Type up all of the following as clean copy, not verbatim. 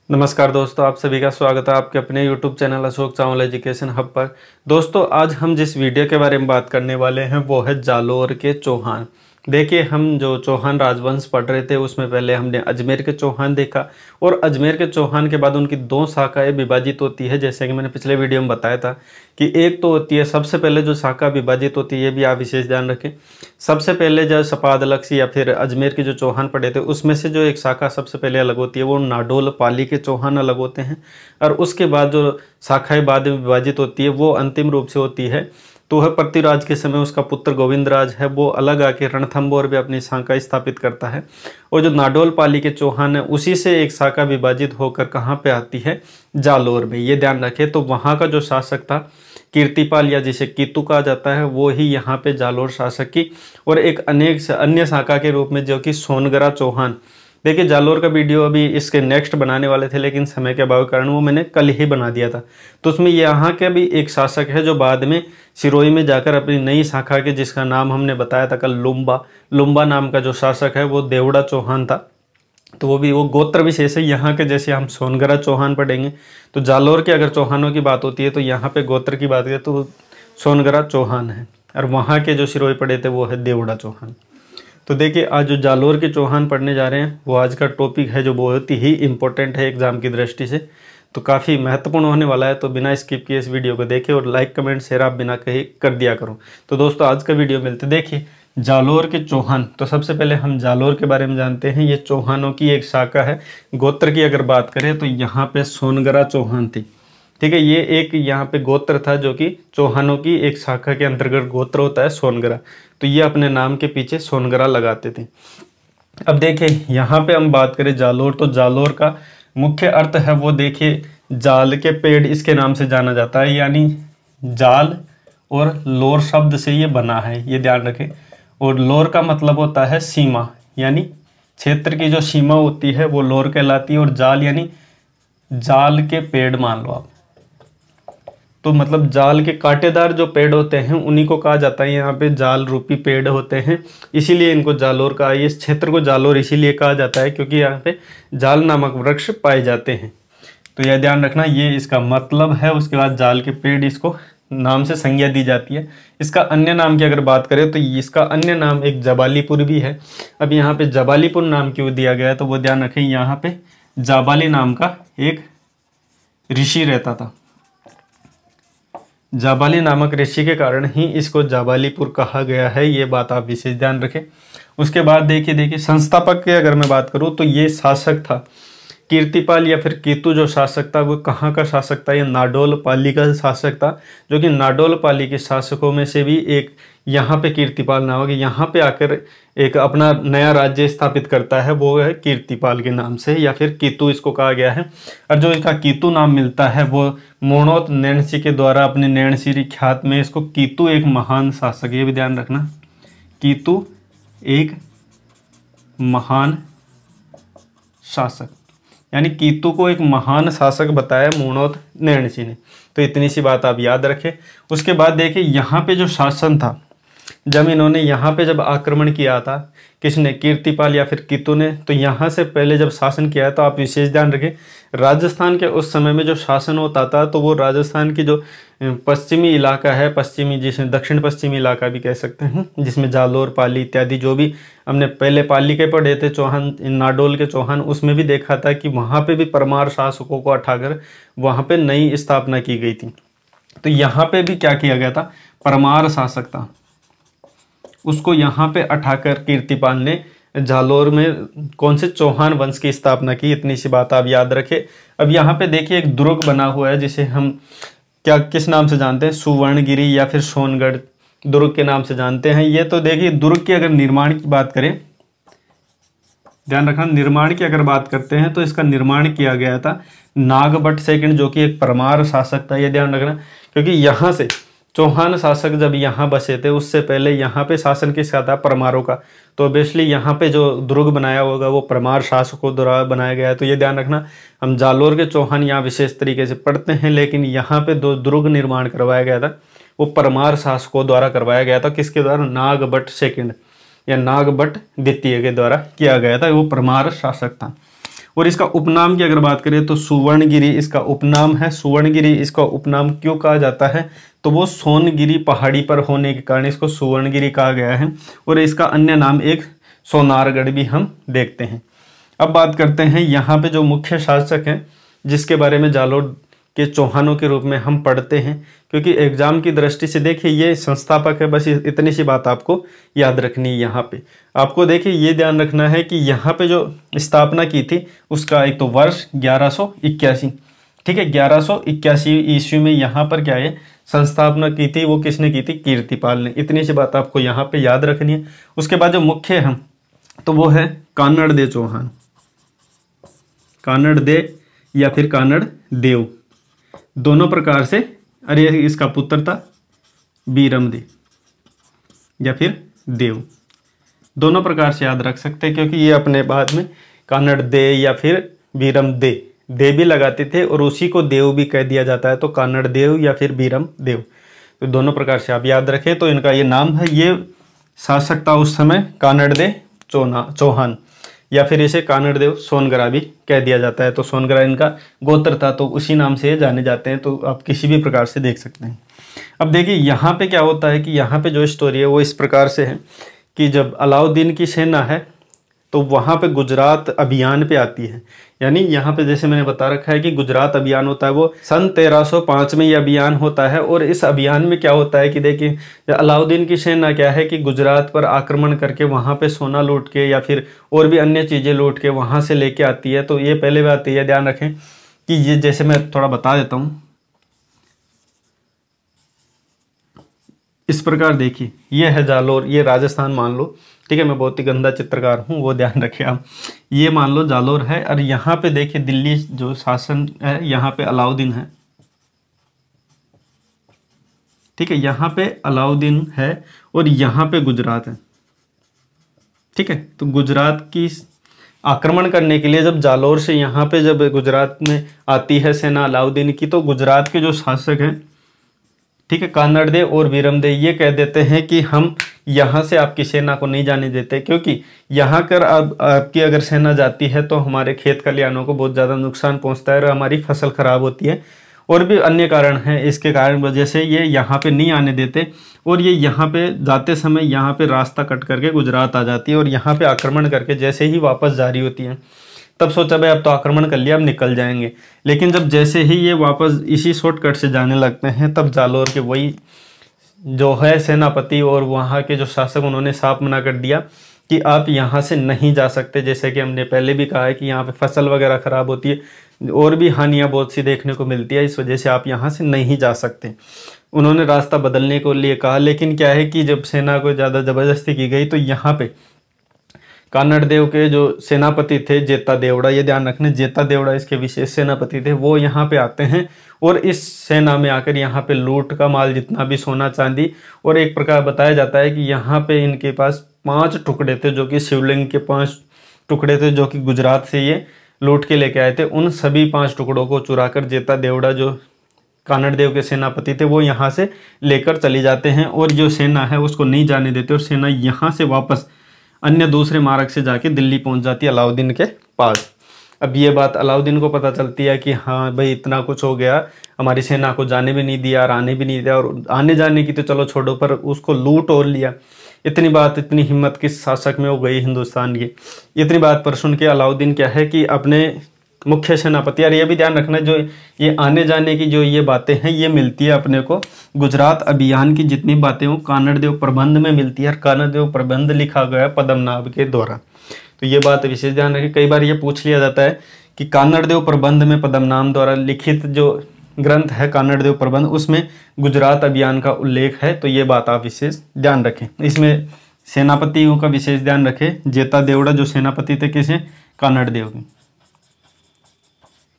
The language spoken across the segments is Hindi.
नमस्कार दोस्तों, आप सभी का स्वागत है आपके अपने YouTube चैनल अशोक चावल एजुकेशन हब पर। दोस्तों, आज हम जिस वीडियो के बारे में बात करने वाले हैं वो है जालोर के चौहान। देखिए, हम जो चौहान राजवंश पढ़ रहे थे उसमें पहले हमने अजमेर के चौहान देखा और अजमेर के चौहान के बाद उनकी दो शाखाएं विभाजित होती है। जैसे कि मैंने पिछले वीडियो में बताया था कि एक तो होती है सबसे पहले जो शाखा विभाजित होती है, ये भी आप विशेष ध्यान रखें। सबसे पहले जो सपादलक्ष्य या फिर अजमेर के जो चौहान पढ़े थे उसमें से जो एक शाखा सबसे पहले अलग होती है वो नाडोल पाली के चौहान अलग होते हैं। और उसके बाद जो शाखाएं बाद में विभाजित होती है वो अंतिम रूप से होती है तो वह पृथ्वीराज के समय उसका पुत्र गोविंदराज है वो अलग आके रणथंभौर में अपनी शाखा स्थापित करता है। और जो नाडोल पाली के चौहान है उसी से एक शाखा विभाजित होकर कहाँ पे आती है, जालोर में। ये ध्यान रखें। तो वहाँ का जो शासक था कीर्तिपाल या जिसे कीतु कहा जाता है वो ही यहाँ पे जालोर शासक की और एक अनेक अन्य शाखा के रूप में जो कि सोनगरा चौहान। देखिए, जालोर का वीडियो अभी इसके नेक्स्ट बनाने वाले थे लेकिन समय के अभाव के कारण वो मैंने कल ही बना दिया था। तो उसमें यहाँ का भी एक शासक है जो बाद में सिरोही में जाकर अपनी नई शाखा के, जिसका नाम हमने बताया था कल, लुम्बा नाम का जो शासक है वो देवड़ा चौहान था। तो वो गोत्र विशेष है यहाँ के। जैसे हम सोनगरा चौहान पढ़ेंगे तो जालोर के अगर चौहानों की बात होती है तो यहाँ पे गोत्र की बात करें तो सोनगरा चौहान है और वहाँ के जो सिरोही पढ़े थे वो है देवड़ा चौहान। तो देखिए, आज जो जालोर के चौहान पढ़ने जा रहे हैं वो आज का टॉपिक है जो बहुत ही इंपॉर्टेंट है एग्जाम की दृष्टि से, तो काफ़ी महत्वपूर्ण होने वाला है। तो बिना स्किप किए इस वीडियो को देखें और लाइक कमेंट शेयर आप बिना कहीं कर दिया करो। तो दोस्तों, आज का वीडियो मिलते देखिए जालोर के चौहान। तो सबसे पहले हम जालोर के बारे में जानते हैं। ये चौहानों की एक शाखा है। गोत्र की अगर बात करें तो यहाँ पे सोनगरा चौहान थी। ठीक है, ये एक यहाँ पे गोत्र था जो कि चौहानों की एक शाखा के अंतर्गत गोत्र होता है सोनगरा। तो ये अपने नाम के पीछे सोनगरा लगाते थे। अब देखिए, यहाँ पे हम बात करें जालोर, तो जालोर का मुख्य अर्थ है वो देखिए जाल के पेड़ इसके नाम से जाना जाता है, यानी जाल और लोर शब्द से ये बना है, ये ध्यान रखें। और लोर का मतलब होता है सीमा, यानी क्षेत्र की जो सीमा होती है वो लोर कहलाती है। और जाल यानी जाल के पेड़ मान लो आप, तो मतलब जाल के कांटेदार जो पेड़ होते हैं उन्हीं को कहा जाता है। यहाँ पे जाल रूपी पेड़ होते हैं, इसीलिए इनको जालोर कहा। इस क्षेत्र को जालोर इसीलिए कहा जाता है क्योंकि यहाँ पे जाल नामक वृक्ष पाए जाते हैं। तो यह ध्यान रखना, ये इसका मतलब है। उसके बाद जाल के पेड़ इसको नाम से संज्ञा दी जाती है। इसका अन्य नाम की अगर बात करें तो इसका अन्य नाम एक जबालीपुर भी है। अब यहाँ पे जबालीपुर नाम क्यों दिया गया है तो वो ध्यान रखें, यहाँ पे जाबाली नाम का एक ऋषि रहता था। जाबाली नामक ऋषि के कारण ही इसको जाबालीपुर कहा गया है, ये बात आप विशेष ध्यान रखें। उसके बाद देखिए संस्थापक की अगर मैं बात करूं तो ये शासक था कीर्तिपाल या फिर कीतु जो शासक था वो कहाँ का शासक था, ये नाडोल पाली का शासक था। जो कि नाडोल पाली के शासकों में से भी एक यहाँ पे कीर्तिपाल नामक यहाँ पे आकर एक अपना नया राज्य स्थापित करता है, वो है कीर्तिपाल के नाम से या फिर कीतु इसको कहा गया है। और जो इसका कीतु नाम मिलता है वो मोणोत नैणसी के द्वारा अपने नैणसी ख्यात में इसको कीतु एक महान शासक, ये भी ध्यान रखना, कीतु एक महान शासक, यानी कीतु को एक महान शासक बताया मोणोत नैणसी ने। तो इतनी सी बात आप याद रखें। उसके बाद देखिए, यहाँ पे जो शासन था, जब इन्होंने यहाँ पे जब आक्रमण किया था, किसने, कीर्तिपाल या फिर कीतु ने, तो यहाँ से पहले जब शासन किया तो आप विशेष ध्यान रखें, राजस्थान के उस समय में जो शासन होता था तो वो राजस्थान की जो पश्चिमी इलाका है, पश्चिमी जिसे दक्षिण पश्चिमी इलाका भी कह सकते हैं, जिसमें जालोर पाली इत्यादि जो भी हमने पहले पाली के पढ़े थे चौहान, नाडोल के चौहान, उसमें भी देखा था कि वहाँ पे भी परमार शासकों को हटाकर वहाँ पे नई स्थापना की गई थी। तो यहाँ पे भी क्या किया गया था, परमार शासक था, उसको यहाँ पे उठाकर कीर्तिपाल ने जालोर में कौन से चौहान वंश की स्थापना की। इतनी सी बात आप याद रखें। अब यहाँ पे देखिए एक दुर्ग बना हुआ है जिसे हम किस नाम से जानते हैं, सुवर्णगिरी या फिर सोनगढ़ दुर्ग के नाम से जानते हैं। ये तो देखिए दुर्ग की अगर निर्माण की बात करें, ध्यान रखना, निर्माण की अगर बात करते हैं तो इसका निर्माण किया गया था नागभट्ट सेकंड जो कि एक परमार शासक था, ये ध्यान रखना। क्योंकि यहाँ से चौहान शासक जब यहाँ बसे थे उससे पहले यहाँ पे शासन किसका था, परमारों का। तो ऑब्वियसली यहाँ पे जो दुर्ग बनाया होगा वो परमार शासकों द्वारा बनाया गया है। तो ये ध्यान रखना, हम जालोर के चौहान यहाँ विशेष तरीके से पढ़ते हैं, लेकिन यहाँ पे जो दुर्ग निर्माण करवाया गया था वो परमार शासकों द्वारा करवाया गया था। किसके द्वारा, नागभट्ट सेकंड या नागभट्ट द्वितीय के द्वारा किया गया था, वो परमार शासक था। और इसका उपनाम की अगर बात करें तो सुवर्णगिरी इसका उपनाम है। सुवर्णगिरी इसका उपनाम क्यों कहा जाता है, तो वो सोनगिरी पहाड़ी पर होने के कारण इसको सुवर्णगिरी कहा गया है। और इसका अन्य नाम एक सोनारगढ़ भी हम देखते हैं। अब बात करते हैं यहाँ पे जो मुख्य शासक हैं जिसके बारे में जालोर के चौहानों के रूप में हम पढ़ते हैं, क्योंकि एग्जाम की दृष्टि से देखिए ये संस्थापक है, बस इतनी सी बात आपको याद रखनी है। यहाँ पे आपको देखिए ये ध्यान रखना है कि यहाँ पे जो स्थापना की थी उसका एक तो वर्ष 1181, ठीक है, 1181 ईस्वी में यहाँ पर क्या है संस्थापना की थी, वो किसने की थी, कीर्तिपाल ने। इतनी सी बात आपको यहाँ पे याद रखनी है। उसके बाद जो मुख्य है तो वो है कानड़ दे चौहान, कानड़ दे या फिर कानड़ देव, दोनों प्रकार से। अरे इसका पुत्र था बीरम दे या फिर देव, दोनों प्रकार से याद रख सकते हैं, क्योंकि ये अपने बाद में कानड़ दे या फिर बीरम दे भी लगाते थे और उसी को देव भी कह दिया जाता है, तो कानड़ देव या फिर बीरम देव, तो दोनों प्रकार से आप याद रखें। तो इनका ये नाम है। ये शासक था उस समय कानड़ दे चौहान या फिर इसे कानड़ देव सोनगरा भी कह दिया जाता है। तो सोनगरा इनका गोत्र था, तो उसी नाम से जाने जाते हैं, तो आप किसी भी प्रकार से देख सकते हैं। अब देखिए यहाँ पे क्या होता है कि यहाँ पे जो स्टोरी है वो इस प्रकार से है कि जब अलाउद्दीन की सेना है तो वहाँ पे गुजरात अभियान पे आती है। यानी यहाँ पे जैसे मैंने बता रखा है कि गुजरात अभियान होता है, वो सन 1305 में ये अभियान होता है। और इस अभियान में क्या होता है कि देखिए अलाउद्दीन की सेना क्या है कि गुजरात पर आक्रमण करके वहाँ पे सोना लूट के या फिर और भी अन्य चीज़ें लूट के वहाँ से लेके आती है। तो ये पहले बात ये ध्यान रखें कि ये जैसे मैं थोड़ा बता देता हूँ, इस प्रकार देखिए ये है जालोर, ये राजस्थान मान लो, ठीक है, मैं बहुत ही गंदा चित्रकार हूँ वो ध्यान रखें आप। ये मान लो जालोर है और यहाँ पे देखिए दिल्ली जो शासन है यहाँ पे अलाउद्दीन है, ठीक है, यहाँ पे अलाउद्दीन है और यहाँ पे गुजरात है, ठीक है। तो गुजरात की आक्रमण करने के लिए जब जालोर से यहाँ पे जब गुजरात में आती है सेना अलाउद्दीन की, तो गुजरात के जो शासक हैं, ठीक है, कानड़ दे और बीरम दे, ये कह देते हैं कि हम यहाँ से आपकी सेना को नहीं जाने देते, क्योंकि यहाँ कर अब आपकी अगर सेना जाती है तो हमारे खेत खलिहानों को बहुत ज़्यादा नुकसान पहुँचता है और हमारी फसल खराब होती है, और भी अन्य कारण हैं। इसके कारण वजह से ये यहाँ पे नहीं आने देते और ये यहाँ पे जाते समय यहाँ पे रास्ता कट करके गुजरात आ जाती है और यहाँ पे आक्रमण करके जैसे ही वापस जारी होती है, तब सोचा भाई अब तो आक्रमण कर लिया अब निकल जाएंगे। लेकिन जब जैसे ही ये वापस इसी शॉर्टकट से जाने लगते हैं, तब जालोर के वही जो है सेनापति और वहाँ के जो शासक, उन्होंने साफ मना कर दिया कि आप यहाँ से नहीं जा सकते। जैसे कि हमने पहले भी कहा है कि यहाँ पे फसल वगैरह खराब होती है और भी हानियाँ बहुत सी देखने को मिलती है, इस वजह से आप यहाँ से नहीं जा सकते। उन्होंने रास्ता बदलने को लिए कहा, लेकिन क्या है कि जब सेना को ज़्यादा ज़बरदस्ती की गई तो यहाँ पे कानड़ देव के जो सेनापति थे जेता देवड़ा, ये ध्यान रखने जेता देवड़ा इसके विशेष सेनापति थे, वो यहाँ पे आते हैं और इस सेना में आकर यहाँ पे लूट का माल जितना भी सोना चांदी, और एक प्रकार बताया जाता है कि यहाँ पे इनके पास 5 टुकड़े थे जो कि शिवलिंग के 5 टुकड़े थे जो कि गुजरात से ये लूट के लेके आए थे। उन सभी 5 टुकड़ों को चुराकर जेता देवड़ा जो कानड़ देव के सेनापति थे वो यहाँ से लेकर चले जाते हैं और जो सेना है उसको नहीं जाने देते, और सेना यहाँ से वापस अन्य दूसरे मार्ग से जाके दिल्ली पहुंच जाती है अलाउद्दीन के पास। अब ये बात अलाउद्दीन को पता चलती है कि हाँ भाई इतना कुछ हो गया, हमारी सेना को जाने भी नहीं दिया और आने भी नहीं दिया, और आने जाने की तो चलो छोड़ो पर उसको लूट और लिया। इतनी बात, इतनी हिम्मत किस शासक में हो गई हिंदुस्तान की। इतनी बात पर सुन के अलाउद्दीन क्या है कि अपने मुख्य सेनापति, और ये भी ध्यान रखना जो ये आने जाने की जो ये बातें हैं ये मिलती है अपने को गुजरात अभियान की जितनी बातें वो कानड़ देव प्रबंध में मिलती है, और कानड़ देव प्रबंध लिखा गया पद्मनाभ के द्वारा। तो ये बात विशेष ध्यान रखें। कई बार ये पूछ लिया जाता है कि कानड़ देव प्रबंध में पद्मनाभ द्वारा लिखित जो ग्रंथ है कानड़ देव प्रबंध, उसमें गुजरात अभियान का उल्लेख है, तो ये बात आप विशेष ध्यान रखें। इसमें सेनापतियों का विशेष ध्यान रखें। जेता देवड़ा जो सेनापति थे किसे, कानड़ देव के,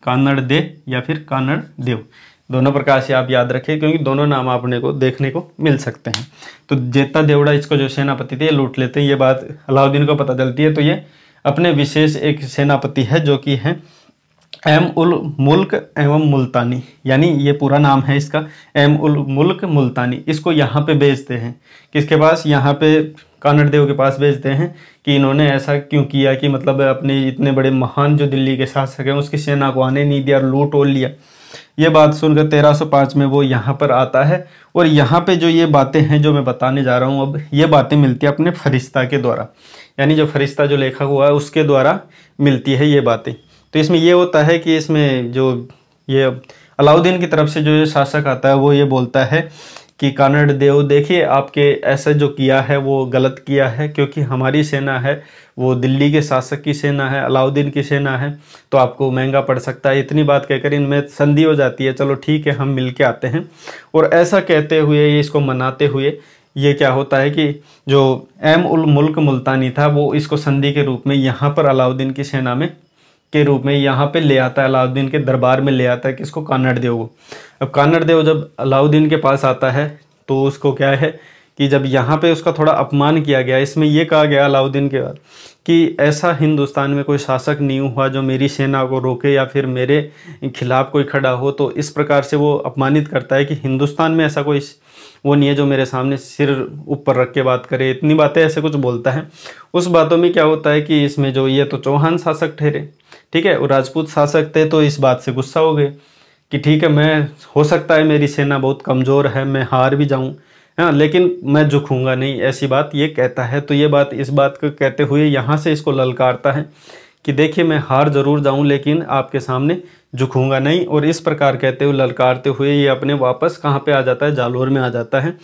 कानड़ दे या फिर कानड़ देव, दोनों प्रकार से आप याद रखें क्योंकि दोनों नाम आपने को देखने को मिल सकते हैं। तो जेता देवड़ा इसको जो सेनापति थे लूट लेते हैं, ये बात अलाउद्दीन को पता चलती है। तो ये अपने विशेष एक सेनापति है जो कि है एम उल मुल्क एवं मुल्तानी, यानी ये पूरा नाम है इसका एम उल मुल्क मुल्तानी। इसको यहाँ पे भेजते हैं किसके पास, यहाँ पे कानड़ देव के पास भेजते हैं कि इन्होंने ऐसा क्यों किया, कि मतलब अपने इतने बड़े महान जो दिल्ली के शासक हैं उसकी सेना को आने नहीं दिया और लूट और लिया। ये बात सुनकर 1305 में वो यहाँ पर आता है और यहाँ पे जो ये बातें हैं जो मैं बताने जा रहा हूँ अब, ये बातें मिलती है अपने फरिश्ता के द्वारा, यानी जो फरिश्ता जो लेखक हुआ है उसके द्वारा मिलती है ये बातें। तो इसमें ये होता है कि इसमें जो ये अलाउद्दीन की तरफ से जो ये शासक आता है वो ये बोलता है कि कानड़ देव देखिए, आपके ऐसा जो किया है वो गलत किया है, क्योंकि हमारी सेना है वो दिल्ली के शासक की सेना है, अलाउद्दीन की सेना है, तो आपको महंगा पड़ सकता है। इतनी बात कहकर इनमें संधि हो जाती है, चलो ठीक है हम मिल के आते हैं। और ऐसा कहते हुए इसको मनाते हुए ये क्या होता है कि जो एम उल मुल्क मुल्तानी था वो इसको संधि के रूप में यहाँ पर अलाउद्दीन की सेना में के रूप में यहाँ पे ले आता है, अलाउद्दीन के दरबार में ले आता है किसको, कानड़ देव को। अब कानड़ देव जब अलाउद्दीन के पास आता है तो उसको क्या है कि जब यहाँ पे उसका थोड़ा अपमान किया गया, इसमें ये कहा गया अलाउद्दीन के बाद कि ऐसा हिंदुस्तान में कोई शासक नहीं हुआ जो मेरी सेना को रोके या फिर मेरे खिलाफ कोई खड़ा हो, तो इस प्रकार से वो अपमानित करता है कि हिंदुस्तान में ऐसा कोई वो नहीं है जो मेरे सामने सिर ऊपर रख के बात करे, इतनी बातें ऐसे कुछ बोलता है। उस बातों में क्या होता है कि इसमें जो ये तो चौहान शासक ठहरे, ठीक है, और राजपूत शासक थे, तो इस बात से गुस्सा हो गए कि ठीक है, मैं हो सकता है मेरी सेना बहुत कमज़ोर है, मैं हार भी जाऊं, हाँ, लेकिन मैं झुकूंगा नहीं, ऐसी बात ये कहता है। तो ये बात इस बात को कहते हुए यहाँ से इसको ललकारता है कि देखिए मैं हार जरूर जाऊं लेकिन आपके सामने झुकूंगा नहीं, और इस प्रकार कहते हुए ललकारते हुए ये अपने वापस कहाँ पे आ जाता है, जालोर में आ जाता है।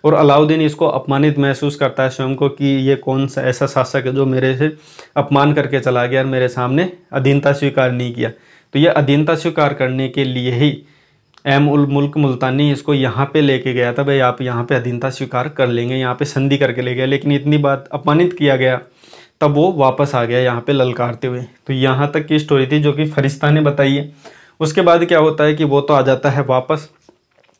और अलाउद्दीन इसको अपमानित महसूस करता है स्वयं को कि ये कौन सा ऐसा शासक है जो मेरे से अपमान करके चला गया और मेरे सामने अधीनता स्वीकार नहीं किया। तो ये अधीनता स्वीकार करने के लिए ही एम उल मुल्क मुल्तानी इसको यहाँ पे लेके गया था, भाई आप यहाँ पे अधीनता स्वीकार कर लेंगे, यहाँ पे संधि करके ले गया, लेकिन इतनी बात अपमानित किया गया तब वो वापस आ गया यहाँ पे ललकारते हुए। तो यहाँ तक की स्टोरी थी जो कि फरिश्ता ने बताई है। उसके बाद क्या होता है कि वो तो आ जाता है वापस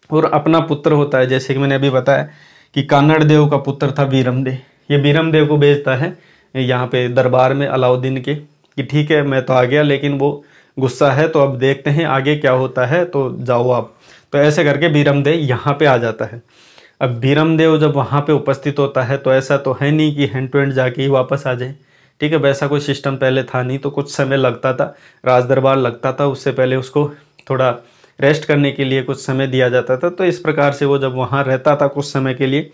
और अपना पुत्र होता है, जैसे कि मैंने अभी बताया कि कानड़ देव का पुत्र था बीरमदेव, ये बीरमदेव को भेजता है यहाँ पे दरबार में अलाउद्दीन के कि ठीक है मैं तो आ गया लेकिन वो गुस्सा है, तो अब देखते हैं आगे क्या होता है, तो जाओ आप। तो ऐसे करके बीरमदेव यहाँ पे आ जाता है। अब बीरमदेव जब वहाँ पे उपस्थित होता है तो ऐसा तो है नहीं कि हैंड टू हैंड जाके ही वापस आ जाए, ठीक है, वैसा कोई सिस्टम पहले था नहीं, तो कुछ समय लगता था, राज दरबार लगता था, उससे पहले उसको थोड़ा रेस्ट करने के लिए कुछ समय दिया जाता था। तो इस प्रकार से वो जब वहाँ रहता था कुछ समय के लिए,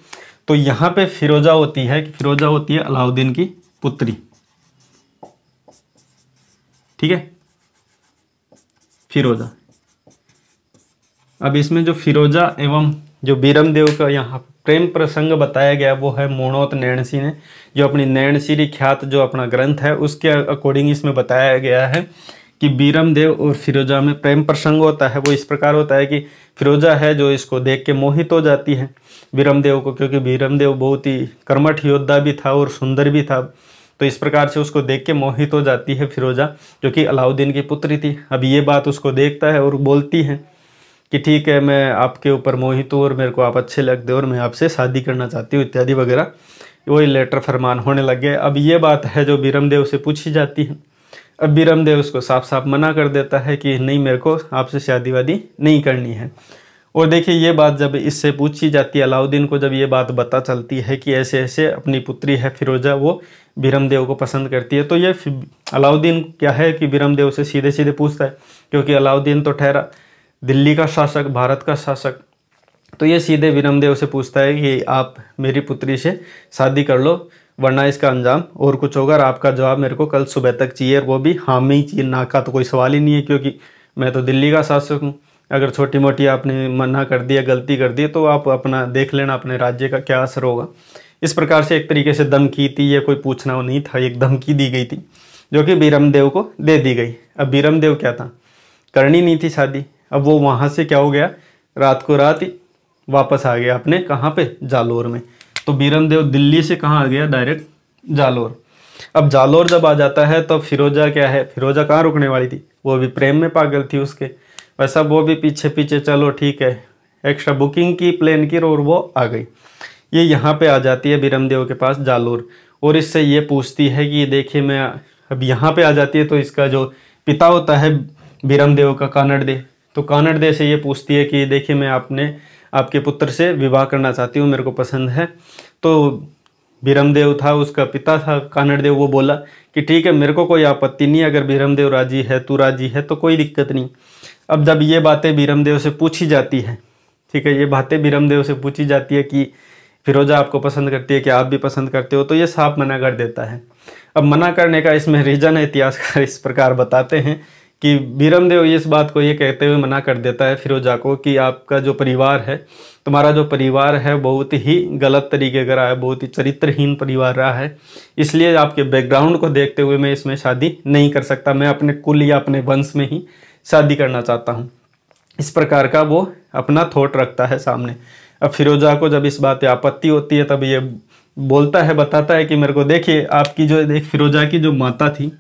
तो यहाँ पे फिरोजा होती है कि फिरोजा होती है अलाउद्दीन की पुत्री, ठीक है, फिरोजा। अब इसमें जो फिरोजा एवं जो बीरमदेव का यहाँ प्रेम प्रसंग बताया गया वो है मोणोत नैणसी ने, जो अपनी नैणसीरी ख्यात जो अपना ग्रंथ है उसके अकॉर्डिंग इसमें बताया गया है कि बीरमदेव और फिरोजा में प्रेम प्रसंग होता है। वो इस प्रकार होता है कि फिरोजा है जो इसको देख के मोहित हो जाती है बीरमदेव को, क्योंकि बीरमदेव बहुत ही कर्मठ योद्धा भी था और सुंदर भी था, तो इस प्रकार से उसको देख के मोहित हो जाती है फिरोजा, जो कि अलाउद्दीन की पुत्री थी। अब ये बात उसको देखता है और बोलती है कि ठीक है मैं आपके ऊपर मोहित हूँ और मेरे को आप अच्छे लगते हो और मैं आपसे शादी करना चाहती हूँ इत्यादि वगैरह, वही लेटर फरमान होने लग गए। अब ये बात है जो बीरमदेव से पूछी जाती है। अब बीरमदेव उसको साफ साफ मना कर देता है कि नहीं, मेरे को आपसे शादी वादी नहीं करनी है। और देखिए ये बात जब इससे पूछी जाती है अलाउद्दीन को, जब ये बात पता चलती है कि ऐसे ऐसे अपनी पुत्री है फिरोजा वो बीरमदेव को पसंद करती है, तो ये अलाउद्दीन क्या है कि बीरमदेव से सीधे सीधे पूछता है, क्योंकि अलाउद्दीन तो ठहरा दिल्ली का शासक, भारत का शासक, तो ये सीधे बीरमदेव से पूछता है कि आप मेरी पुत्री से शादी कर लो वरना इसका अंजाम और कुछ होगा, और आपका जवाब मेरे को कल सुबह तक चाहिए, और वो भी हाँ में ही चाहिए, ना का तो कोई सवाल ही नहीं है, क्योंकि मैं तो दिल्ली का शासक हूँ। अगर छोटी मोटी आपने मना कर दिया, गलती कर दी, तो आप अपना देख लेना अपने राज्य का क्या असर होगा। इस प्रकार से एक तरीके से धमकी थी, ये कोई पूछना नहीं था, एक धमकी दी गई थी जो कि बीरमदेव को दे दी गई। अब बीरमदेव क्या था, करनी नहीं थी शादी। अब वो वहाँ से क्या हो गया, रात को रात ही वापस आ गया अपने कहाँ पे, जालोर में। तो बीरमदेव दिल्ली से कहाँ आ गया, डायरेक्ट जालोर। अब जालोर जब आ जाता है तो फिरोजा क्या है, फिरोजा कहाँ रुकने वाली थी, वो भी प्रेम में पागल थी उसके, वैसा वो भी पीछे पीछे चलो ठीक है एक्स्ट्रा बुकिंग की प्लेन की, और वो आ गई। ये यहाँ पे आ जाती है बीरमदेव के पास जालोर, और इससे ये पूछती है कि देखिए मैं, अब यहाँ पे आ जाती है तो इसका जो पिता होता है बीरमदेव का कानड़ देव, तो कानड़ देव से ये पूछती है कि देखिए मैं आपके पुत्र से विवाह करना चाहती हूँ, मेरे को पसंद है। तो भीरमदेव था, उसका पिता था कानड़देव, वो बोला कि ठीक है मेरे को कोई आपत्ति नहीं, अगर भीरमदेव राजी है, तू राजी है तो कोई दिक्कत नहीं। अब जब ये बातें भीरमदेव से पूछी जाती है, ठीक है, ये बातें भीरमदेव से पूछी जाती है कि फिरोजा आपको पसंद करती है कि आप भी पसंद करते हो, तो ये साफ मना कर देता है। अब मना करने का इसमें रीजन है, इतिहासकार इस प्रकार बताते हैं कि भीरमदेव इस बात को ये कहते हुए मना कर देता है फिरोजा को कि आपका जो परिवार है, तुम्हारा जो परिवार है बहुत ही गलत तरीके का रहा है, बहुत ही चरित्रहीन परिवार रहा है, इसलिए आपके बैकग्राउंड को देखते हुए मैं इसमें शादी नहीं कर सकता, मैं अपने कुल या अपने वंश में ही शादी करना चाहता हूँ। इस प्रकार का वो अपना थॉट रखता है सामने। अब फिरोजा को जब इस बात पे आपत्ति होती है तब ये बोलता है, बताता है कि मेरे को देखिए आपकी जो एक फिरोजा की जो माता थी,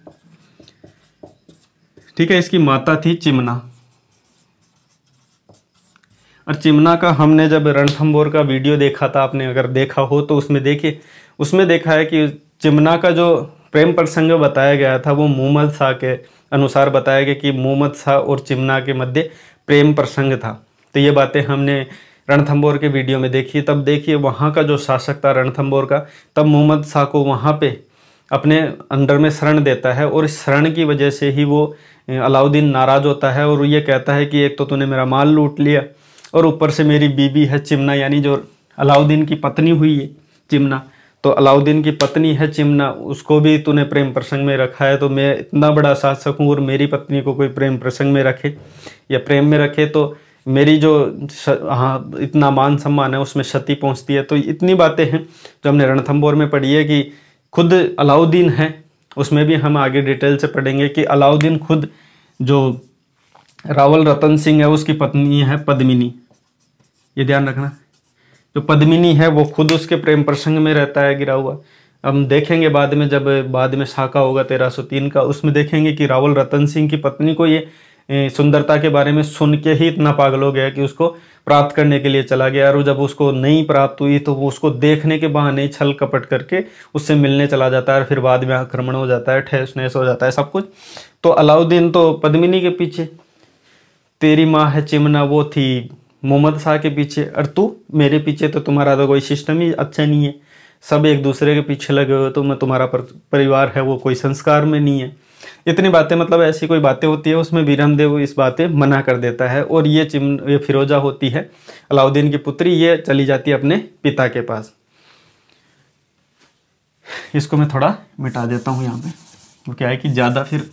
ठीक है, इसकी माता थी चिमना, और चिमना का हमने जब रणथंभौर का वीडियो देखा था, आपने अगर देखा हो तो उसमें देखिए, उसमें देखा है कि चिमना का जो प्रेम प्रसंग बताया गया था वो मोहम्मद शाह के अनुसार बताया गया कि मोहम्मद शाह और चिमना के मध्य प्रेम प्रसंग था। तो ये बातें हमने रणथंभौर के वीडियो में देखी। तब देखिए वहाँ का जो शासक था रणथंभौर का, तब मोहम्मद शाह को वहाँ पे अपने अंडर में शरण देता है, और इस शरण की वजह से ही वो अलाउद्दीन नाराज होता है और ये कहता है कि एक तो तूने मेरा माल लूट लिया और ऊपर से मेरी बीबी है चिमना, यानी जो अलाउद्दीन की पत्नी हुई है चिमना, तो अलाउद्दीन की पत्नी है चिमना, उसको भी तूने प्रेम प्रसंग में रखा है। तो मैं इतना बड़ा शासक हूँ और मेरी पत्नी को कोई प्रेम प्रसंग में रखे या प्रेम में रखे तो मेरी जो हाँ इतना मान सम्मान है उसमें क्षति पहुँचती है। तो इतनी बातें हैं जो हमने रणथंभौर में पढ़ी है कि खुद अलाउद्दीन है, उसमें भी हम आगे डिटेल से पढ़ेंगे कि अलाउद्दीन खुद जो रावल रतन सिंह है उसकी पत्नी है पद्मिनी, ये ध्यान रखना, जो पद्मिनी है वो खुद उसके प्रेम प्रसंग में रहता है गिरा हुआ। हम देखेंगे बाद में, जब बाद में साका होगा 1303 का, उसमें देखेंगे कि रावल रतन सिंह की पत्नी को ये सुंदरता के बारे में सुन के ही इतना पागल हो गया कि उसको प्राप्त करने के लिए चला गया, और जब उसको नहीं प्राप्त हुई तो वो उसको देखने के बहाने छल कपट करके उससे मिलने चला जाता है, और फिर बाद में आक्रमण हो जाता है, ठेस नहस हो जाता है सब कुछ। तो अलाउद्दीन तो पद्मिनी के पीछे, तेरी माँ है चिमना वो थी मोहम्मद शाह के पीछे, और तू मेरे पीछे, तो तुम्हारा तो कोई सिस्टम ही अच्छा नहीं है, सब एक दूसरे के पीछे लगे हुए, तो मैं तुम्हारा परिवार है वो कोई संस्कार में नहीं है। इतनी बातें, मतलब ऐसी कोई बातें होती है उसमें भीरमदेव इस बातें मना कर देता है, और ये फिरोजा होती है अलाउद्दीन की पुत्री, ये चली जाती है अपने पिता के पास। इसको मैं थोड़ा मिटा देता हूँ यहाँ पे, वो क्या है कि ज़्यादा फिर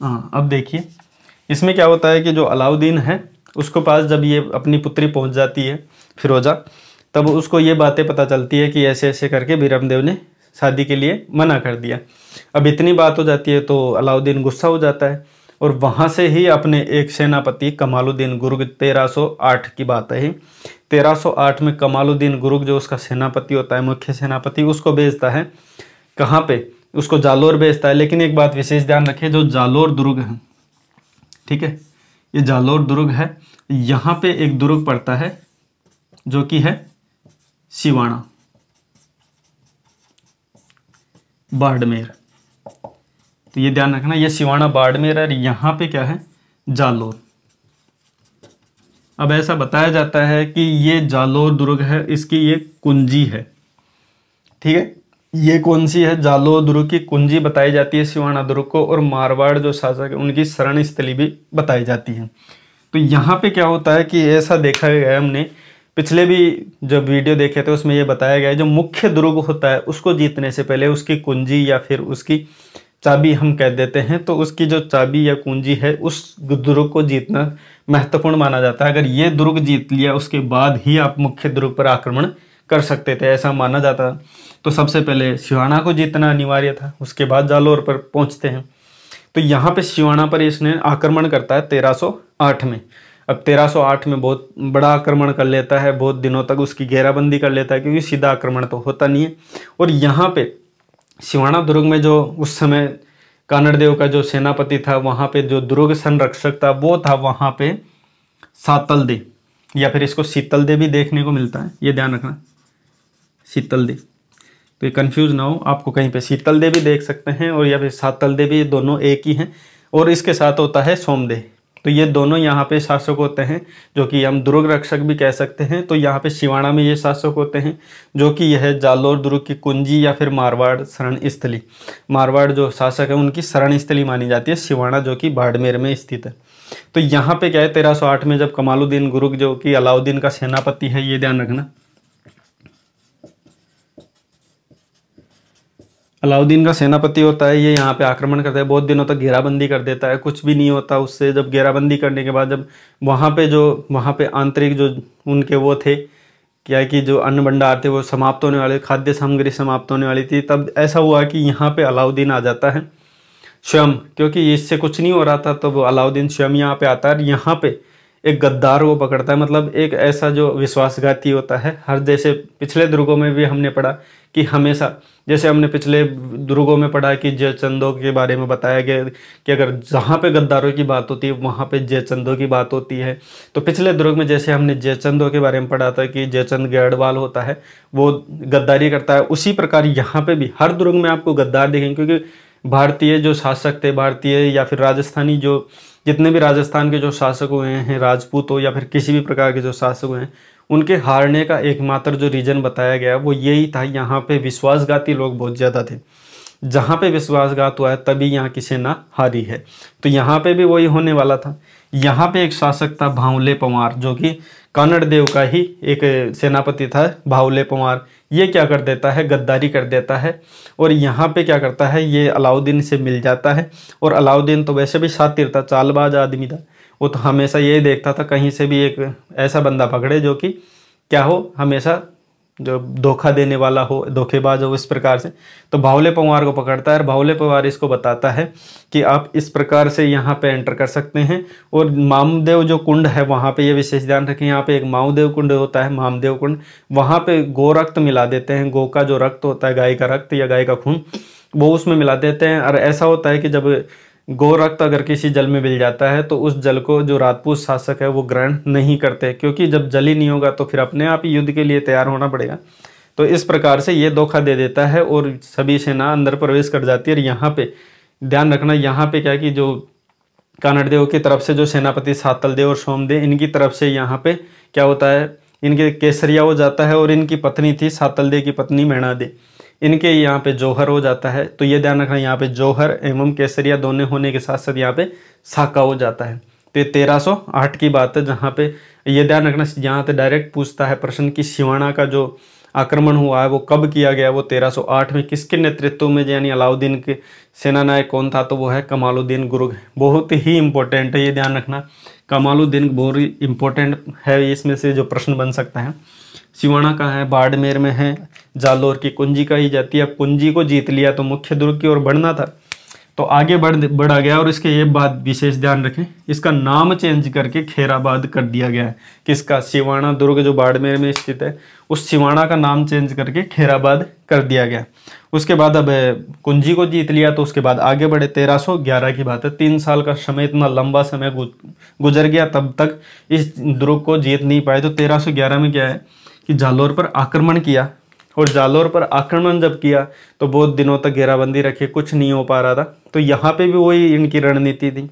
हाँ। अब देखिए इसमें क्या होता है कि जो अलाउद्दीन है उसको पास जब ये अपनी पुत्री पहुंच जाती है फिरोजा, तब उसको ये बातें पता चलती है कि ऐसे ऐसे करके भीरमदेव ने शादी के लिए मना कर दिया। अब इतनी बात हो जाती है तो अलाउद्दीन गुस्सा हो जाता है, और वहाँ से ही अपने एक सेनापति कमालुद्दीन गुरुग, 1308 की बात है, 1308 में कमालुद्दीन गुरुग जो उसका सेनापति होता है, मुख्य सेनापति, उसको भेजता है कहाँ पे, उसको जालोर भेजता है। लेकिन एक बात विशेष ध्यान रखें, जो जालोर दुर्ग है, ठीक है, ये जालोर दुर्ग है, यहाँ पे एक दुर्ग पड़ता है जो कि है सिवाना, बाड़मेर, तो ये ध्यान रखना, ये सिवाना बाड़मेर है, यहाँ पे क्या है जालोर। अब ऐसा बताया जाता है कि ये जालोर दुर्ग है, इसकी ये कुंजी है, ठीक है, ये कौन सी है, जालोर दुर्ग की कुंजी बताई जाती है सिवाना दुर्ग को, और मारवाड़ जो शासक है उनकी शरण स्थली भी बताई जाती है। तो यहाँ पे क्या होता है कि ऐसा देखा गया है, हमने पिछले भी जब वीडियो देखे थे उसमें ये बताया गया है, जो मुख्य दुर्ग होता है उसको जीतने से पहले उसकी कुंजी या फिर उसकी चाबी हम कह देते हैं, तो उसकी जो चाबी या कुंजी है उस दुर्ग को जीतना महत्वपूर्ण माना जाता है। अगर ये दुर्ग जीत लिया उसके बाद ही आप मुख्य दुर्ग पर आक्रमण कर सकते थे, ऐसा माना जाता। तो सबसे पहले सिवाना को जीतना अनिवार्य था, उसके बाद जालोर पर पहुंचते हैं। तो यहाँ पे सिवाना पर इसने आक्रमण करता है 1308 में। अब 1308 में बहुत बड़ा आक्रमण कर लेता है, बहुत दिनों तक उसकी घेराबंदी कर लेता है, क्योंकि सीधा आक्रमण तो होता नहीं है। और यहाँ पे सिवाना दुर्ग में जो उस समय कानड़देव का जो सेनापति था, वहाँ पे जो दुर्ग संरक्षक था वो था वहाँ पे सातलदे, या फिर इसको शीतलदे भी देखने को मिलता है, ये ध्यान रखना, शीतलदे, तो ये कंफ्यूज ना हो, आपको कहीं पे शीतलदे भी देख सकते हैं और या फिर सातलदे भी, दोनों एक ही हैं। और इसके साथ होता है सोमदेह, तो ये दोनों यहाँ पे शासक होते हैं, जो कि हम दुर्ग रक्षक भी कह सकते हैं। तो यहाँ पे सिवाना में ये शासक होते हैं, जो कि यह जालोर दुर्ग की कुंजी या फिर मारवाड़ शरण स्थली, मारवाड़ जो शासक है उनकी शरण स्थली मानी जाती है सिवाना, जो कि बाड़मेर में स्थित है। तो यहाँ पे क्या है, 1308 में जब कमालुद्दीन गुरुक जो कि अलाउद्दीन का सेनापति है, ये ध्यान रखना, अलाउद्दीन का सेनापति होता है, ये यहाँ पे आक्रमण करता है, बहुत दिनों तक घेराबंदी कर देता है, कुछ भी नहीं होता उससे। जब घेराबंदी करने के बाद जब वहाँ पे आंतरिक जो उनके वो थे, क्या है कि जो अन्न भंडार थे वो समाप्त होने वाले, खाद्य सामग्री समाप्त होने वाली थी, तब ऐसा हुआ कि यहाँ पे अलाउद्दीन आ जाता है स्वयं, क्योंकि इससे कुछ नहीं हो रहा था। तो वो अलाउद्दीन स्वयं यहाँ पे आता है, यहाँ पे एक गद्दार को पकड़ता है, मतलब एक ऐसा जो विश्वासघाती होता है। हर जैसे पिछले दुर्गों में भी हमने पढ़ा कि हमेशा, जैसे हमने पिछले दुर्गों में पढ़ा कि जयचंदों के बारे में बताया गया कि अगर जहाँ पे गद्दारों की बात होती है वहाँ पे जयचंदों की बात होती है। तो पिछले दुर्ग में जैसे हमने जयचंदों के बारे में पढ़ा था कि जयचंद गढ़वाल होता है, वो गद्दारी करता है, उसी प्रकार यहाँ पे भी हर दुर्ग में आपको गद्दार दिखेंगे, क्योंकि भारतीय जो शासक थे, भारतीय या फिर राजस्थानी, जो जितने भी राजस्थान के जो शासक हुए हैं, राजपूत हो या फिर किसी भी प्रकार के जो शासक हुए हैं, उनके हारने का एकमात्र जो रीजन बताया गया वो यही था, यहाँ पे विश्वासघाती लोग बहुत ज़्यादा थे। जहाँ पे विश्वासघात हुआ है तभी यहाँ की सेना हारी है। तो यहाँ पे भी वही होने वाला था। यहाँ पे एक शासक था भावले पंवार, जो कि कानड़ देव का ही एक सेनापति था भावले पंवार। ये क्या कर देता है, गद्दारी कर देता है, और यहाँ पे क्या करता है, ये अलाउद्दीन से मिल जाता है। और अलाउद्दीन तो वैसे भी शातिर था, चालबाज आदमी था, वो तो हमेशा यही देखता था कहीं से भी एक ऐसा बंदा पकड़े जो कि क्या हो, हमेशा जो धोखा देने वाला हो, धोखेबाज हो, इस प्रकार से। तो भावले पंवार को पकड़ता है और भावले पंवार इसको बताता है कि आप इस प्रकार से यहाँ पे एंटर कर सकते हैं। और मामदेव जो कुंड है वहाँ पे ये विशेष ध्यान रखें, यहाँ पे एक मामदेव कुंड होता है, मामदेव कुंड, वहाँ पे गो रक्त मिला देते हैं, गो का जो रक्त होता है, गाय का रक्त या गाय का खून, वो उसमें मिला देते हैं। और ऐसा होता है कि जब गो रक्त अगर किसी जल में मिल जाता है तो उस जल को जो राजपूत शासक है वो ग्रहण नहीं करते, क्योंकि जब जल ही नहीं होगा तो फिर अपने आप ही युद्ध के लिए तैयार होना पड़ेगा। तो इस प्रकार से ये धोखा दे देता है और सभी सेना अंदर प्रवेश कर जाती है। और यहाँ पे ध्यान रखना, यहाँ पे क्या कि जो कानड़ देव की तरफ से जो सेनापति सातल देव और सोमदेव, इनकी तरफ से यहाँ पे क्या होता है, इनके केसरिया हो जाता है, और इनकी पत्नी थी सातल देव की पत्नी मैणा दे, इनके यहाँ पे जौहर हो जाता है। तो ये ध्यान रखना, यहाँ पे जौहर एवं केसरिया दोनों होने के साथ साथ यहाँ पे साका हो जाता है। तो ये 1308 की बात है, जहाँ पे ये ध्यान रखना, यहाँ पे डायरेक्ट पूछता है प्रश्न कि सिवाना का जो आक्रमण हुआ है वो कब किया गया, वो 1308 में किसके नेतृत्व में, यानी अलाउद्दीन के सेना नायक कौन था, तो वो है कमालुद्दीन गुरुक। बहुत ही इंपॉर्टेंट है, ये ध्यान रखना, कमालुद्दीन बहुत ही इंपॉर्टेंट है, इसमें से जो प्रश्न बन सकता है। सिवाना का है, बाड़मेर में है, जालोर की कुंजी कही जाती है। कुंजी को जीत लिया तो मुख्य दुर्ग की ओर बढ़ना था, तो आगे बढ़ा गया। और इसके ये बात विशेष ध्यान रखें, इसका नाम चेंज करके खेराबाद कर दिया गया है। किसका, सिवाना दुर्ग जो बाड़मेर में स्थित है, उस सिवाना का नाम चेंज करके खेराबाद कर दिया गया। उसके बाद अब कुंजी को जीत लिया तो उसके बाद आगे बढ़े। 1311 की बात है, 3 साल का समय, इतना लंबा समय गुजर गया, तब तक इस दुर्ग को जीत नहीं पाए। तो 1311 में क्या है कि जालोर पर आक्रमण किया, और जालोर पर आक्रमण जब किया तो बहुत दिनों तक घेराबंदी रखी, कुछ नहीं हो पा रहा था। तो यहाँ पे भी वही इनकी रणनीति थी,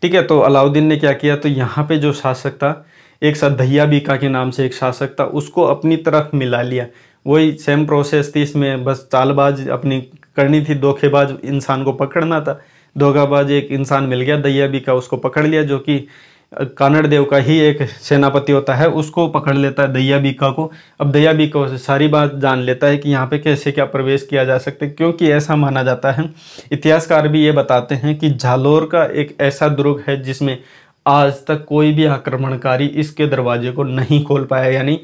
ठीक है। तो अलाउद्दीन ने क्या किया, तो यहाँ पे जो शासक था, एक साथ दहिया बीका के नाम से एक शासक था, उसको अपनी तरफ मिला लिया। वही सेम प्रोसेस थी इसमें, बस चालबाज अपनी करनी थी, धोखेबाज इंसान को पकड़ना था। धोखाबाज एक इंसान मिल गया, दहिया बीका, उसको पकड़ लिया, जो कि कानड़ देव का ही एक सेनापति होता है, उसको पकड़ लेता है दहिया बीका को। अब दहिया बीका से सारी बात जान लेता है कि यहाँ पे कैसे क्या प्रवेश किया जा सकता है, क्योंकि ऐसा माना जाता है, इतिहासकार भी ये बताते हैं कि जालोर का एक ऐसा दुर्ग है जिसमें आज तक कोई भी आक्रमणकारी इसके दरवाजे को नहीं खोल पाया, यानी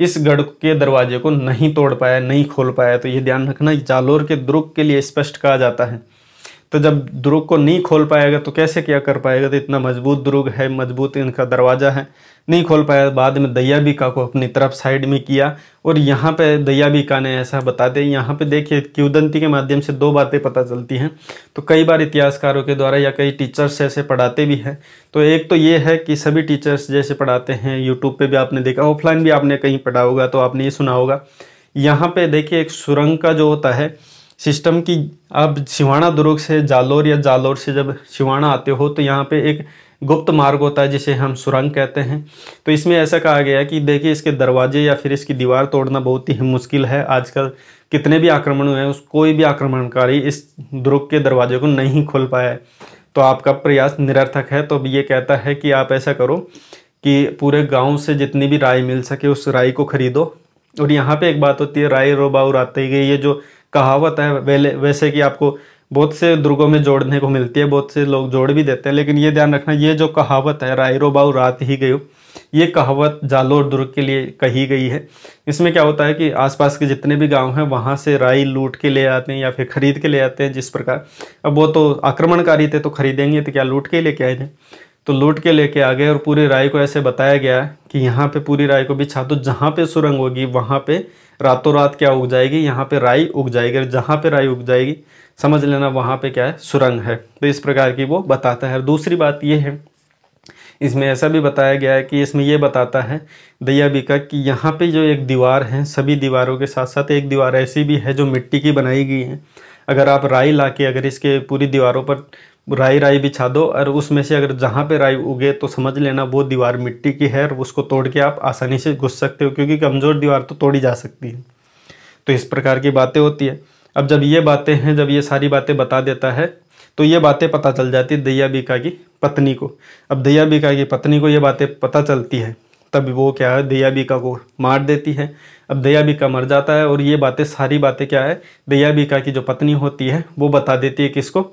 इस गढ़ के दरवाजे को नहीं तोड़ पाया, नहीं खोल पाया। तो ये ध्यान रखना, जालोर के दुर्ग के लिए स्पष्ट कहा जाता है। तो जब दुर्ग को नहीं खोल पाएगा तो कैसे क्या कर पाएगा, तो इतना मजबूत दुर्ग है, मजबूत इनका दरवाजा है, नहीं खोल पाया। बाद में दहिया बीका को अपनी तरफ साइड में किया, और यहाँ पे दहिया बीका ने ऐसा बता दे, यहाँ पे देखिए किंवदंती के माध्यम से 2 बातें पता चलती हैं। तो कई बार इतिहासकारों के द्वारा या कई टीचर्स ऐसे पढ़ाते भी हैं। तो एक तो ये है कि सभी टीचर्स जैसे पढ़ाते हैं, यूट्यूब पे भी आपने देखा, ऑफलाइन भी आपने कहीं पढ़ा होगा तो आपने ये सुना होगा। यहाँ पे देखिए एक सुरंग का जो होता है सिस्टम की, आप सिवाना दुर्ग से जालोर या जालोर से जब सिवाना आते हो तो यहाँ पे एक गुप्त मार्ग होता है जिसे हम सुरंग कहते हैं। तो इसमें ऐसा कहा गया है कि देखिए इसके दरवाजे या फिर इसकी दीवार तोड़ना बहुत ही मुश्किल है। आजकल कितने भी आक्रमण हुए हैं, कोई भी आक्रमणकारी इस दुर्ग के दरवाजे को नहीं खोल पाया है। तो आपका प्रयास निरर्थक है। तो ये कहता है कि आप ऐसा करो कि पूरे गांव से जितनी भी राई मिल सके उस राई को खरीदो। और यहाँ पे एक बात होती है, राई रो बाऊ राते गई, ये जो कहावत है वैसे कि आपको बहुत से दुर्गों में जोड़ने को मिलती है, बहुत से लोग जोड़ भी देते हैं, लेकिन ये ध्यान रखना ये जो कहावत है राई रो बाऊ रात ही गई, ये कहावत जालोर दुर्ग के लिए कही गई है। इसमें क्या होता है कि आसपास के जितने भी गांव हैं वहां से राई लूट के ले आते हैं या फिर खरीद के ले आते हैं। जिस प्रकार अब वो तो आक्रमणकारी थे तो खरीदेंगे तो क्या लूट के लेके आए थे, तो लूट के लेके आ गए। और पूरी राई को ऐसे बताया गया कि यहाँ पे पूरी राई को बिछा दो, जहाँ पे सुरंग होगी वहाँ पे रातों रात क्या उग जाएगी, यहाँ पे राई उग जाएगी। जहाँ पे राई उग जाएगी समझ लेना वहाँ पे क्या है, सुरंग है। तो इस प्रकार की वो बताता है। दूसरी बात ये है, इसमें ऐसा भी बताया गया है कि इसमें ये बताता है दैया बीका कि यहाँ पे जो एक दीवार है, सभी दीवारों के साथ साथ एक दीवार ऐसी भी है जो मिट्टी की बनाई गई है। अगर आप राई लाके अगर इसके पूरी दीवारों पर राई बिछा दो और उसमें से अगर जहाँ पे राई उगे तो समझ लेना वो दीवार मिट्टी की है और उसको तोड़ के आप आसानी से घुस सकते हो, क्योंकि कमज़ोर दीवार तो तोड़ी जा सकती है। तो इस प्रकार की बातें होती है। अब जब ये बातें हैं, जब ये सारी बातें बता देता है तो ये बातें पता चल जाती है दैया बीका की पत्नी को। अब दैया बीका की पत्नी को ये बातें पता चलती है, तब वो क्या है, दैया बीका को मार देती है। अब दैया बीका मर जाता है और ये बातें सारी बातें क्या है, दैया बीका की जो पत्नी होती है वो बता देती है किसको,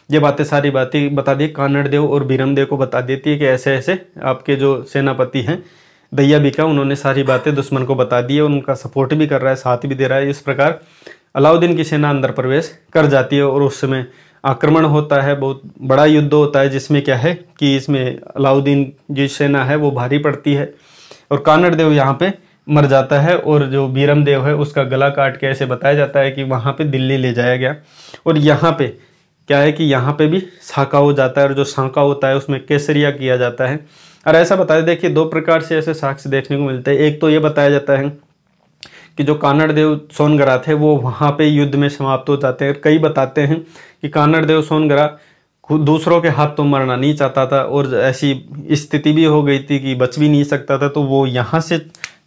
ये बातें सारी बातें बता दी कानड़ देव और बीरम देव को बता देती है कि ऐसे ऐसे आपके जो सेनापति हैं दैया बीका, उन्होंने सारी बातें दुश्मन को बता दी है, उनका सपोर्ट भी कर रहा है, साथ भी दे रहा है। इस प्रकार अलाउद्दीन की सेना अंदर प्रवेश कर जाती है और उस समय आक्रमण होता है, बहुत बड़ा युद्ध होता है जिसमें क्या है कि इसमें अलाउद्दीन की सेना है वो भारी पड़ती है और कानड़ देव यहाँ पे मर जाता है। और जो बीरम देव है उसका गला काट के ऐसे बताया जाता है कि वहाँ पे दिल्ली ले जाया गया। और यहाँ पे क्या है कि यहाँ पे भी साका हो जाता है और जो साका होता है उसमें केसरिया किया जाता है। और ऐसा बताया, देखिए दो प्रकार से ऐसे साक्ष्य देखने को मिलते हैं। एक तो ये बताया जाता है कि जो कानड़ देव सोनगरा थे वो वहाँ पे युद्ध में समाप्त हो जाते हैं। कई बताते हैं कि कानड़ देव सोनगरा खुद दूसरों के हाथ तो मरना नहीं चाहता था और ऐसी स्थिति भी हो गई थी कि बच भी नहीं सकता था, तो वो यहाँ से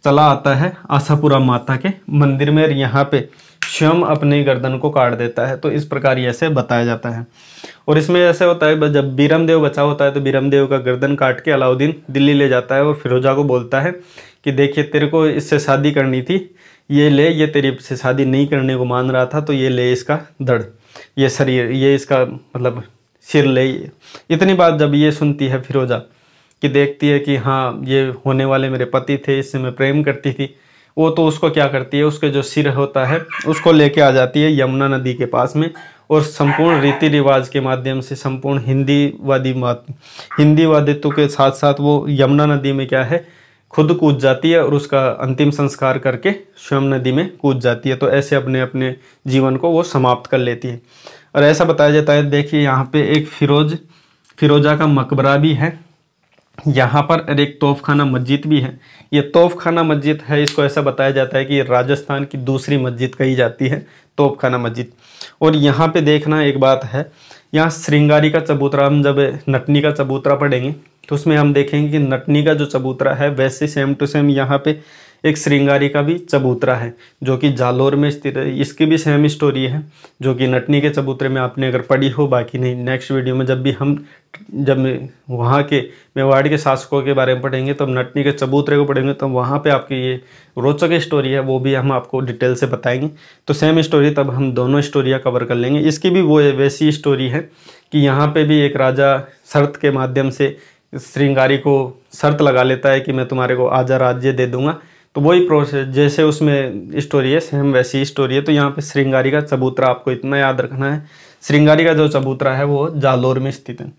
चला आता है आशापुरा माता के मंदिर में और यहाँ पे स्वयं अपने गर्दन को काट देता है। तो इस प्रकार ऐसे बताया जाता है। और इसमें ऐसे होता है जब बीरम देव बचा होता है तो बीरम देव का गर्दन काट के अलाउद्दीन दिल्ली ले जाता है और फिरोजा को बोलता है कि देखिए तेरे को इससे शादी करनी थी, ये ले, ये तेरी से शादी नहीं करने को मान रहा था तो ये ले इसका धड़, ये शरीर, ये इसका मतलब सिर ले। इतनी बात जब ये सुनती है फिरोजा कि देखती है कि हाँ ये होने वाले मेरे पति थे, इससे मैं प्रेम करती थी, वो तो उसको क्या करती है, उसके जो सिर होता है उसको लेके आ जाती है यमुना नदी के पास में और संपूर्ण रीति रिवाज के माध्यम से संपूर्ण हिंदीवादित्व के साथ साथ वो यमुना नदी में क्या है खुद कूद जाती है और उसका अंतिम संस्कार करके स्वयं नदी में कूद जाती है। तो ऐसे अपने अपने जीवन को वो समाप्त कर लेती है। और ऐसा बताया जाता है, देखिए यहाँ पे एक फिरोजा का मकबरा भी है यहाँ पर, एक तोफखाना मस्जिद भी है। ये तोफखाना मस्जिद है, इसको ऐसा बताया जाता है कि राजस्थान की दूसरी मस्जिद कही जाती है तोफखाना मस्जिद। और यहाँ पे देखना एक बात है, यहाँ श्रृंगारी का चबूतरा, हम जब नटनी का चबूतरा पढ़ेंगे तो उसमें हम देखेंगे कि नटनी का जो चबूतरा है वैसे सेम टू सेम यहाँ पे एक श्रृंगारी का भी चबूतरा है जो कि जालोर में स्थित है। इसकी भी सेम स्टोरी है जो कि नटनी के चबूतरे में आपने अगर पढ़ी हो, बाकी नहीं नेक्स्ट वीडियो में जब वहाँ के मेवाड़ के शासकों के बारे में पढ़ेंगे तो नटनी के चबूतरे को पढ़ेंगे तो वहाँ पे आपकी ये रोचक स्टोरी है वो भी हम आपको डिटेल से बताएंगे। तो सेम स्टोरी तब हम दोनों स्टोरियाँ कवर कर लेंगे। इसकी भी वो वैसी स्टोरी है कि यहाँ पे भी एक राजा शर्त के माध्यम से श्रृंगारी को शर्त लगा लेता है कि मैं तुम्हारे को आजा राज्य दे दूंगा। तो वही प्रोसेस जैसे उसमें स्टोरी है सेम वैसी स्टोरी है। तो यहाँ पे श्रृंगारी का चबूतरा आपको इतना याद रखना है, श्रृंगारी का जो चबूतरा है वो जालोर में स्थित है।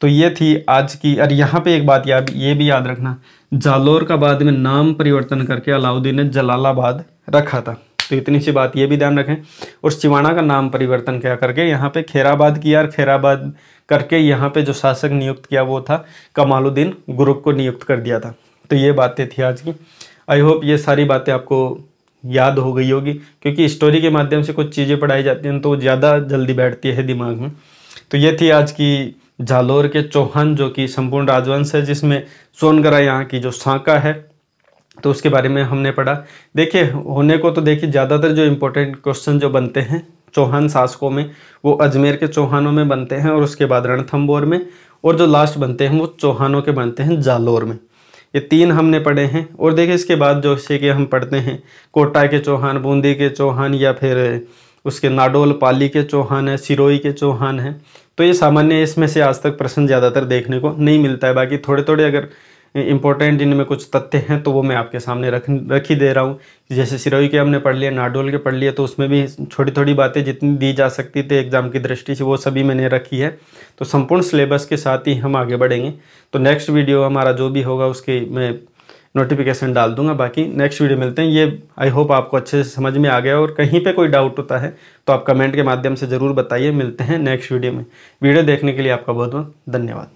तो ये थी आज की। और यहाँ पे एक बात ये भी याद रखना, जालोर का बाद में नाम परिवर्तन करके अलाउद्दीन ने जलालाबाद रखा था, तो इतनी सी बात ये भी ध्यान रखें। और सिवाना का नाम परिवर्तन क्या करके यहाँ पे खैराबाद किया और खैराबाद करके यहाँ पे जो शासक नियुक्त किया वो था कमालुद्दीन गुरुक को नियुक्त कर दिया था। तो ये बातें थी आज की। आई होप ये सारी बातें आपको याद हो गई होगी, क्योंकि स्टोरी के माध्यम से कुछ चीज़ें पढ़ाई जाती हैं तो ज़्यादा जल्दी बैठती है दिमाग में। तो ये थी आज की जालोर के चौहान जो कि संपूर्ण राजवंश है, जिसमें सोनगरा यहाँ की जो शाखा है, तो उसके बारे में हमने पढ़ा। देखिए होने को तो देखिए ज़्यादातर जो इम्पोर्टेंट क्वेश्चन जो बनते हैं चौहान शासकों में वो अजमेर के चौहानों में बनते हैं, और उसके बाद रणथंभौर में, और जो लास्ट बनते हैं वो चौहानों के बनते हैं जालोर में। ये 3 हमने पढ़े हैं। और देखिए इसके बाद जो जैसे कि हम पढ़ते हैं कोटा के चौहान, बूंदी के चौहान, या फिर उसके नाडोल पाली के चौहान है, सिरोही के चौहान है। तो ये सामान्य, इसमें से आज तक प्रश्न ज़्यादातर देखने को नहीं मिलता है। बाकी थोड़े थोड़े अगर इंपॉर्टेंट इनमें कुछ तथ्य हैं तो वो मैं आपके सामने रख ही दे रहा हूँ। जैसे सिरोही के हमने पढ़ लिया, नाडोल के पढ़ लिया, तो उसमें भी छोटी थोड़ी बातें जितनी दी जा सकती थी एग्जाम की दृष्टि से वो सभी मैंने रखी है। तो संपूर्ण सिलेबस के साथ ही हम आगे बढ़ेंगे। तो नेक्स्ट वीडियो हमारा जो भी होगा उसके मैं नोटिफिकेशन डाल दूंगा। बाकी नेक्स्ट वीडियो मिलते हैं। ये आई होप आपको अच्छे से समझ में आ गया, और कहीं पे कोई डाउट होता है तो आप कमेंट के माध्यम से ज़रूर बताइए। मिलते हैं नेक्स्ट वीडियो में। वीडियो देखने के लिए आपका बहुत बहुत धन्यवाद।